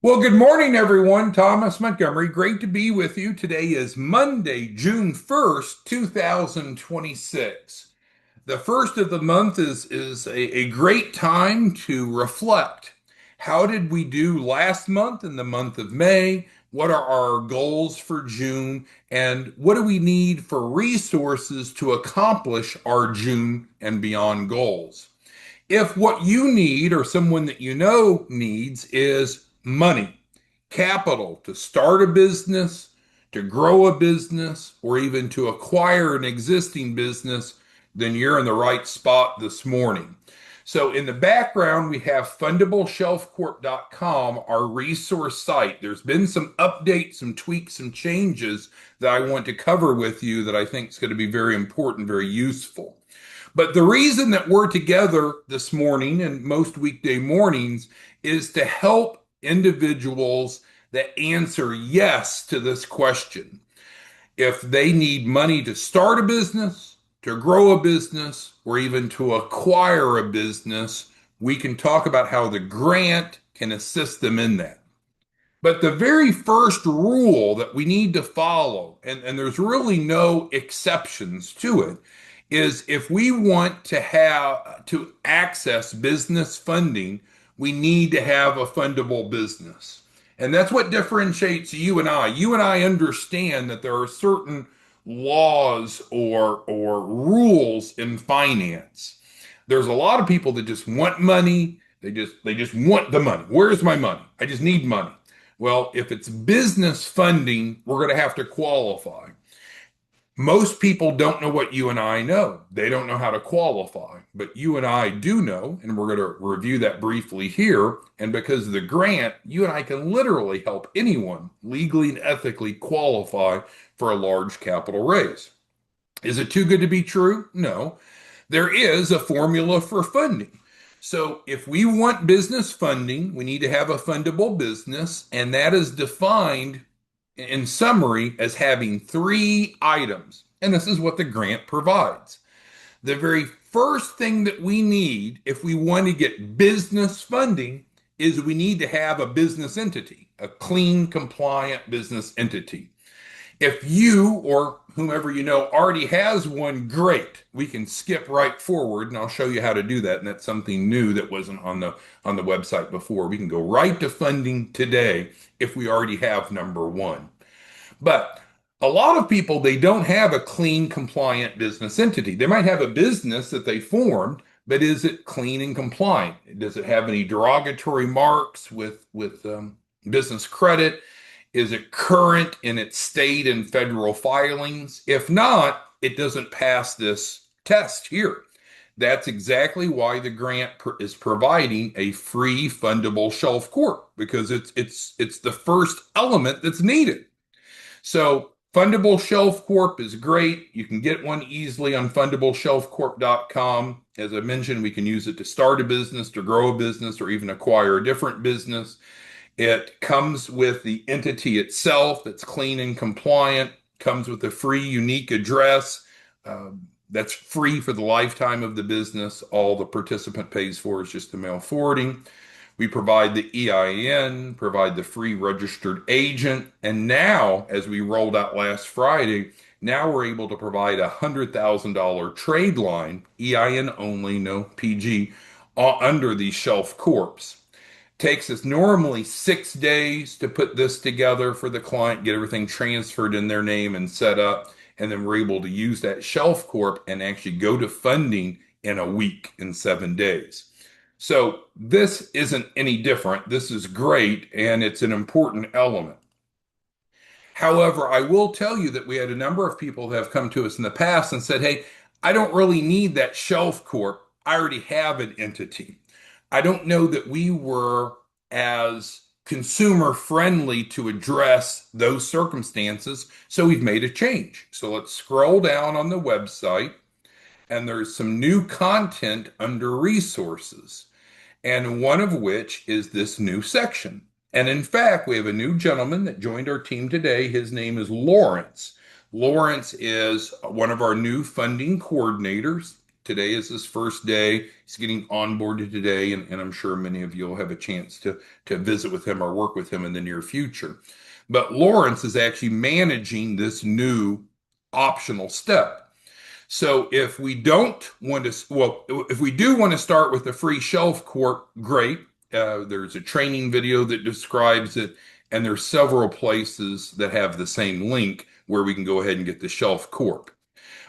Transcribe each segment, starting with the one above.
Well, good morning, everyone. Thomas Montgomery. Great to be with you. Today is Monday, June 1st, 2026. The first of the month is a great time to reflect. How did we do last month in the month of May? What are our goals for June? And what do we need for resources to accomplish our June and beyond goals? If what you need or someone that you know needs is money, capital to start a business, to grow a business, or even to acquire an existing business, then you're in the right spot this morning. So in the background, we have fundableshelfcorp.com, our resource site. There's been some updates, some tweaks, some changes that I want to cover with you that I think is going to be very important, very useful. But the reason that we're together this morning and most weekday mornings is to help individuals that answer yes to this question. If they need money to start a business, to grow a business, or even to acquire a business, we can talk about how the grant can assist them in that. But the very first rule that we need to follow, and there's really no exceptions to it, is if we want to have to access business funding, we need to have a fundable business. And that's what differentiates you and I. You and I understand that there are certain laws or rules in finance. There's a lot of people that just want money. They just want the money. Where's my money? I just need money. Well, if it's business funding, we're going to have to qualify. Most people don't know what you and I know. They don't know how to qualify, but you and I do know, and we're going to review that briefly here. And because of the grant, you and I can literally help anyone legally and ethically qualify for a large capital raise. Is it too good to be true? No. There is a formula for funding. So if we want business funding, we need to have a fundable business, and that is defined in summary as having three items. And this is what the grant provides. The very first thing that we need if we want to get business funding is we need to have a business entity, a clean, compliant business entity. If you or whomever you know already has one, great. We can skip right forward and I'll show you how to do that. And that's something new that wasn't on the website before. We can go right to funding today if we already have number one. But a lot of people, they don't have a clean, compliant business entity. They might have a business that they formed, but is it clean and compliant? Does it have any derogatory marks with business credit? Is it current in its state and federal filings? If not, it doesn't pass this test here. That's exactly why the grant is providing a free fundable shelf corp because it's the first element that's needed. So Fundable Shelf Corp is great. You can get one easily on fundableshelfcorp.com. As I mentioned, we can use it to start a business, to grow a business, or even acquire a different business. It comes with the entity itself that's clean and compliant, comes with a free unique address that's free for the lifetime of the business. All the participant pays for is just the mail forwarding. We provide the EIN, provide the free registered agent. And now, as we rolled out last Friday, now we're able to provide a $100,000 trade line, EIN only, no PG, under these shelf corps. Takes us normally 6 days to put this together for the client, get everything transferred in their name and set up. And then we're able to use that shelf corp and actually go to funding in a week, in 7 days. So this isn't any different. This is great, and it's an important element. However, I will tell you that we had a number of people that have come to us in the past and said, hey, I don't really need that shelf corp. I already have an entity. I don't know that we were as consumer friendly to address those circumstances, so we've made a change. So let's scroll down on the website, and there's some new content under resources, and one of which is this new section. And in fact, we have a new gentleman that joined our team today. His name is Lawrence. Lawrence is one of our new funding coordinators. Today is his first day. He's getting onboarded today, and I'm sure many of you will have a chance to visit with him or work with him in the near future. But Lawrence is actually managing this new optional step. So if we don't want to, well, if we do want to start with a free shelf corp, great. There's a training video that describes it, and there's several places that have the same link where we can go ahead and get the shelf corp.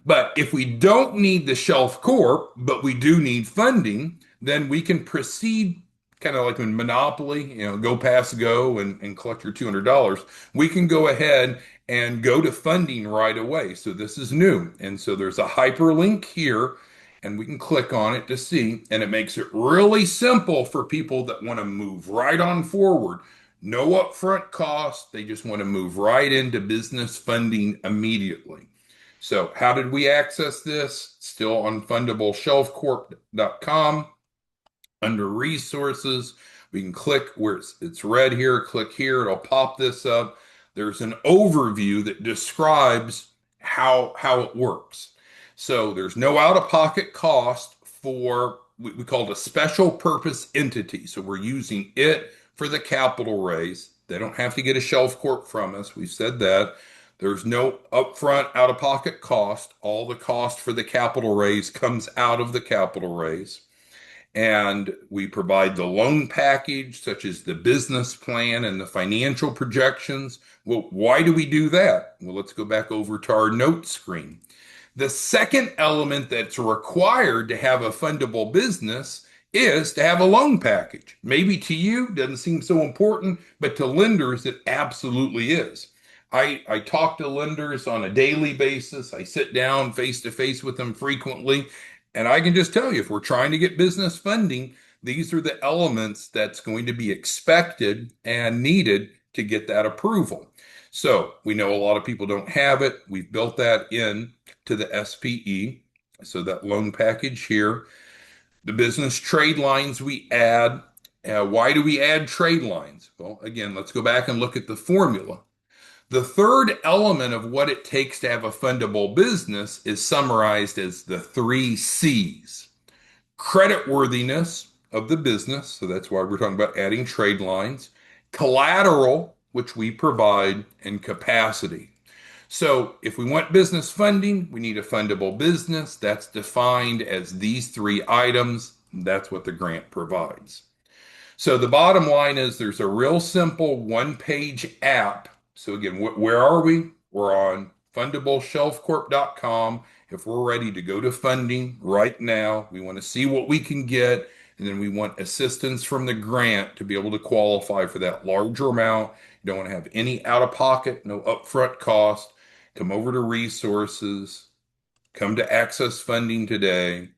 But if we don't need the shelf corp, but we do need funding, then we can proceed kind of like in Monopoly, go past go and collect your $200. We can go ahead and go to funding right away. So this is new. And so there's a hyperlink here, and we can click on it to see. And it makes it really simple for people that want to move right on forward. No upfront cost. They just want to move right into business funding immediately. So how did we access this? Still on fundableshelfcorp.com. Under resources, we can click where it's red here, click here, it'll pop this up. There's an overview that describes how it works. So there's no out-of-pocket cost for, we call it a special purpose entity. So we're using it for the capital raise. They don't have to get a shelf corp from us. We've said that. There's no upfront out-of-pocket cost. All the cost for the capital raise comes out of the capital raise. And we provide the loan package, such as the business plan and the financial projections. Well, why do we do that? Well, let's go back over to our note screen. The second element that's required to have a fundable business is to have a loan package. Maybe to you, doesn't seem so important, but to lenders, it absolutely is. I talk to lenders on a daily basis. I sit down face to face with them frequently. And I can just tell you, if we're trying to get business funding, these are the elements that's going to be expected and needed to get that approval. So we know a lot of people don't have it. We've built that in to the SPE. So that loan package here, the business trade lines we add. Why do we add trade lines? Well, again, let's go back and look at the formula. The third element of what it takes to have a fundable business is summarized as the 3 C's. Creditworthiness of the business, so that's why we're talking about adding trade lines, collateral, which we provide, and capacity. So if we want business funding, we need a fundable business. That's defined as these 3 items. That's what the grant provides. So the bottom line is there's a real simple one-page app. So again, where are we? We're on fundableshelfcorp.com. If we're ready to go to funding right now, we want to see what we can get, and then we want assistance from the grant to be able to qualify for that larger amount. You don't want to have any out-of-pocket, no upfront cost. Come over to resources, come to access funding today,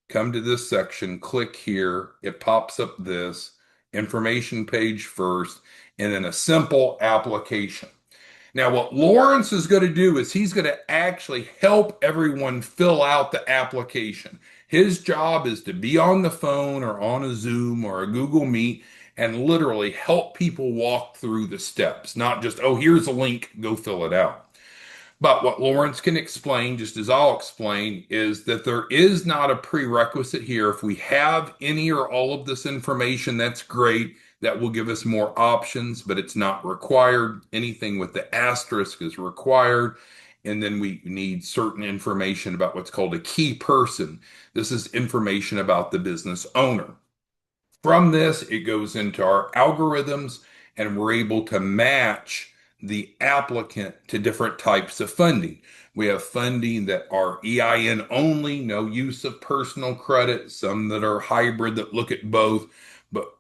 come to this section, click here. It pops up this information page first, and then a simple application. Now, what Lawrence is going to do is he's going to actually help everyone fill out the application. His job is to be on the phone or on a Zoom or a Google Meet and literally help people walk through the steps, not just, oh, here's a link, go fill it out. But what Lawrence can explain, just as I'll explain, is that there is not a prerequisite here. If we have any or all of this information, that's great. That will give us more options, but it's not required. Anything with the asterisk is required. And then we need certain information about what's called a key person. This is information about the business owner. From this, it goes into our algorithms, and we're able to match the applicant to different types of funding. We have funding that are EIN only, no use of personal credit, some that are hybrid that look at both.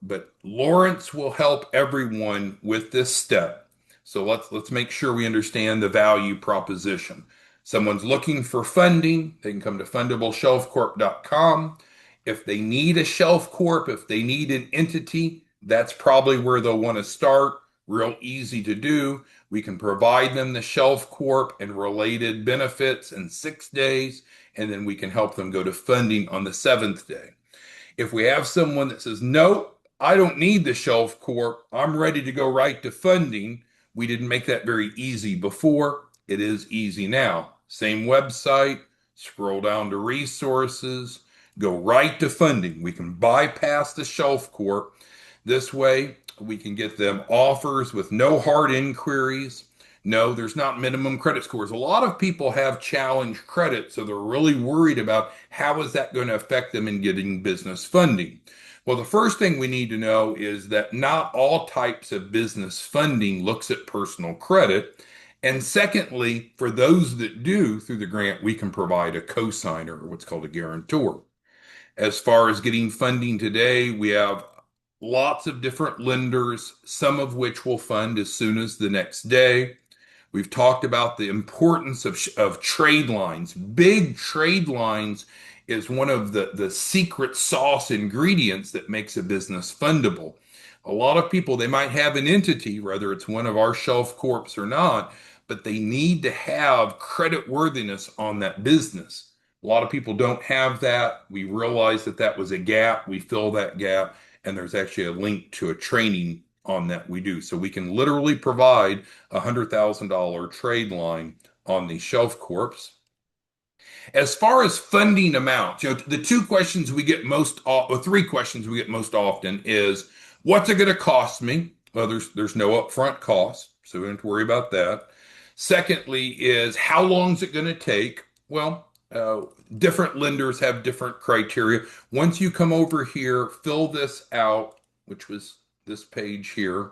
But Lawrence will help everyone with this step. So let's make sure we understand the value proposition. Someone's looking for funding, they can come to fundableshelfcorp.com. If they need a shelf corp, if they need an entity, that's probably where they'll want to start. Real easy to do. We can provide them the shelf corp and related benefits in 6 days, and then we can help them go to funding on the 7th day. If we have someone that says, no, I don't need the shelf corp, I'm ready to go right to funding. We didn't make that very easy before. It is easy now. Same website, scroll down to resources, go right to funding. We can bypass the shelf court. This way, we can get them offers with no hard inquiries. No, there's not minimum credit scores. A lot of people have challenge credit, so they're really worried about how is that going to affect them in getting business funding. Well, the first thing we need to know is that not all types of business funding looks at personal credit. And secondly, for those that do through the grant, we can provide a cosigner or what's called a guarantor. As far as getting funding today, we have lots of different lenders, some of which will fund as soon as the next day. We've talked about the importance of trade lines. Big trade lines is one of the secret sauce ingredients that makes a business fundable. A lot of people, they might have an entity, whether it's one of our shelf corps or not, but they need to have credit worthiness on that business. A lot of people don't have that. We realized that that was a gap. We fill that gap, and there's actually a link to a training on that we do. So we can literally provide a $100,000 trade line on the shelf corps. As far as funding amounts, the two questions we get most, or three questions we get most often is, what's it going to cost me? Well, there's no upfront cost, so we don't have to worry about that. Secondly, is how long is it going to take? Well, different lenders have different criteria. Once you come over here, fill this out, which was this page here.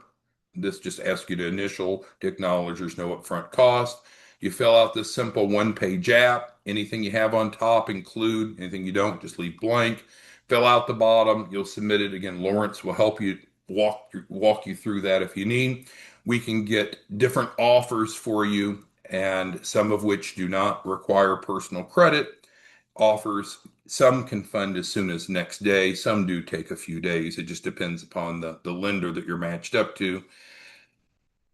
This just asks you to initial, to acknowledge there's no upfront cost. You fill out this simple one-page app. Anything you have on top, include. Anything you don't, just leave blank. Fill out the bottom. You'll submit it again. Lawrence will help you walk you through that if you need. We can get different offers for you, and some of which do not require personal credit. Offers, some can fund as soon as next day. Some do take a few days. It just depends upon the lender that you're matched up to.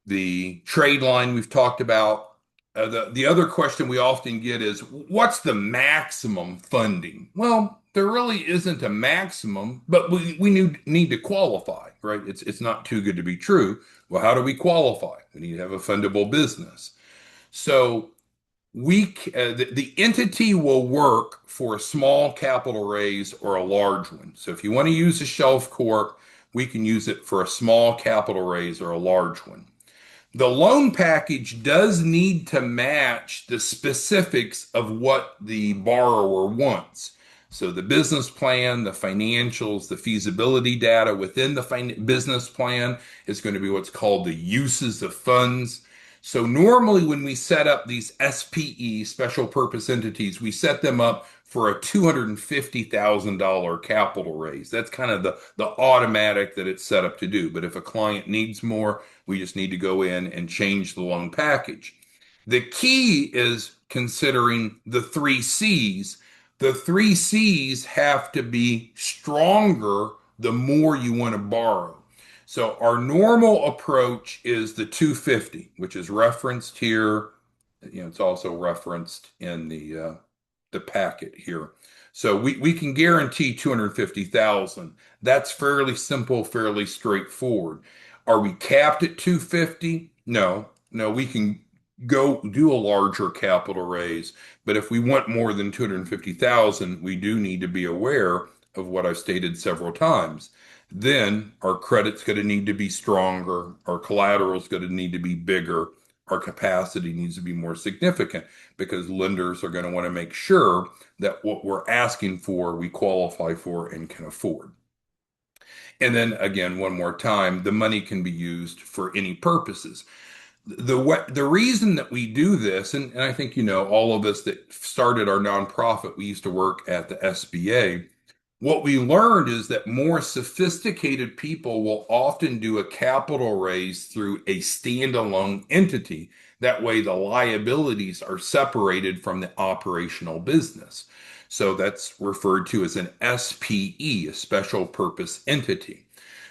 The trade line we've talked about. The other question we often get is, what's the maximum funding? Well, there really isn't a maximum, but we need to qualify, right? It's not too good to be true. Well, how do we qualify? We need to have a fundable business. So the entity will work for a small capital raise or a large one. So if you want to use a shelf corp, we can use it for a small capital raise or a large one. The loan package does need to match the specifics of what the borrower wants. So the business plan, the financials, the feasibility data within the business plan is going to be what's called the uses of funds. So normally when we set up these SPE, special purpose entities, we set them up for a $250,000 capital raise. That's kind of the automatic that it's set up to do. But if a client needs more, we just need to go in and change the loan package. The key is considering the three C's. The three C's have to be stronger the more you want to borrow. So our normal approach is the 250, which is referenced here. It's also referenced in the packet here. So we can guarantee 250,000. That's fairly simple, fairly straightforward. Are we capped at 250? No, we can go do a larger capital raise. But if we want more than 250,000, we do need to be aware of what I've stated several times. Then our credit's going to need to be stronger. Our collateral's going to need to be bigger. Our capacity needs to be more significant because lenders are going to want to make sure that what we're asking for, we qualify for and can afford. And then again, one more time, the money can be used for any purposes. The reason that we do this, and I think all of us that started our nonprofit, we used to work at the SBA. What we learned is that more sophisticated people will often do a capital raise through a standalone entity. That way, the liabilities are separated from the operational business. So that's referred to as an SPE, a special purpose entity.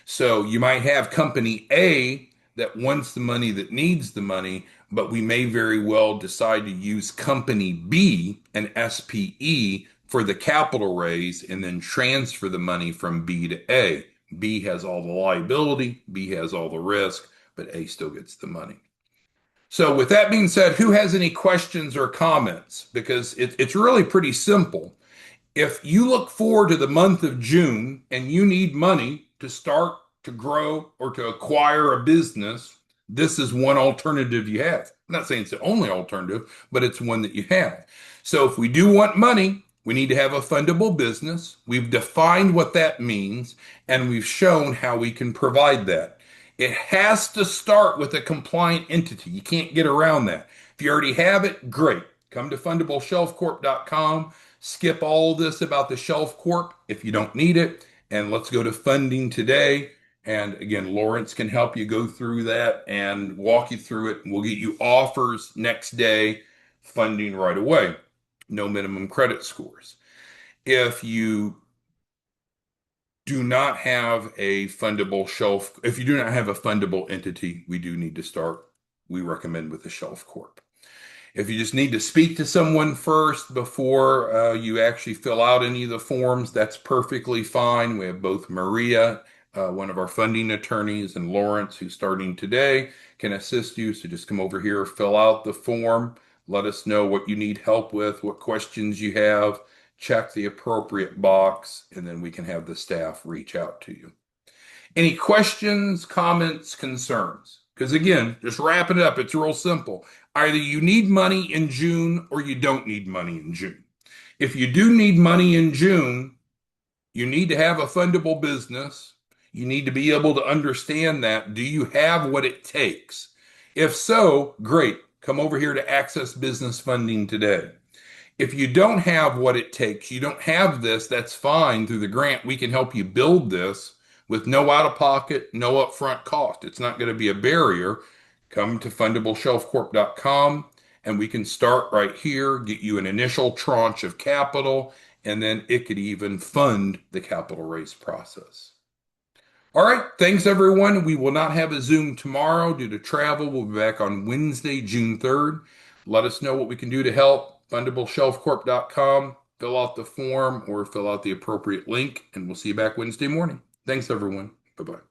So you might have company A that wants the money, that needs the money, but we may very well decide to use company B, an SPE, for the capital raise and then transfer the money from B to A. B has all the liability, B has all the risk, but A still gets the money. So, with that being said, who has any questions or comments? Because it's really pretty simple. If you look forward to the month of June and you need money to start to grow or to acquire a business, this is one alternative you have. I'm not saying it's the only alternative, but it's one that you have. So if we do want money, we need to have a fundable business. We've defined what that means and we've shown how we can provide that. It has to start with a compliant entity. You can't get around that. If you already have it, great. Come to fundableshelfcorp.com. Skip all this about the Shelf Corp if you don't need it, and let's go to funding today. And again, Lawrence can help you go through that and walk you through it. We'll get you offers next day, funding right away. No minimum credit scores. If you do not have a fundable shelf, if you do not have a fundable entity, we do need to start, we recommend with the Shelf Corp. If you just need to speak to someone first before you actually fill out any of the forms, that's perfectly fine. We have both Maria, one of our funding attorneys, and Lawrence, who's starting today, can assist you. So just come over here, fill out the form, let us know what you need help with, what questions you have, check the appropriate box, and then we can have the staff reach out to you. Any questions, comments, concerns? Because again, just wrapping it up, it's real simple. Either you need money in June or you don't need money in June. If you do need money in June, you need to have a fundable business. You need to be able to understand that. Do you have what it takes? If so, great. Come over here to Access Business Funding today. If you don't have what it takes, you don't have this, that's fine. Through the grant, we can help you build this with no out of pocket, no upfront cost. It's not going to be a barrier. Come to fundableshelfcorp.com and we can start right here, get you an initial tranche of capital, and then it could even fund the capital raise process. All right, thanks everyone. We will not have a Zoom tomorrow due to travel. We'll be back on Wednesday, June 3rd. Let us know what we can do to help. Fundableshelfcorp.com. Fill out the form or fill out the appropriate link, and we'll see you back Wednesday morning. Thanks, everyone. Bye bye.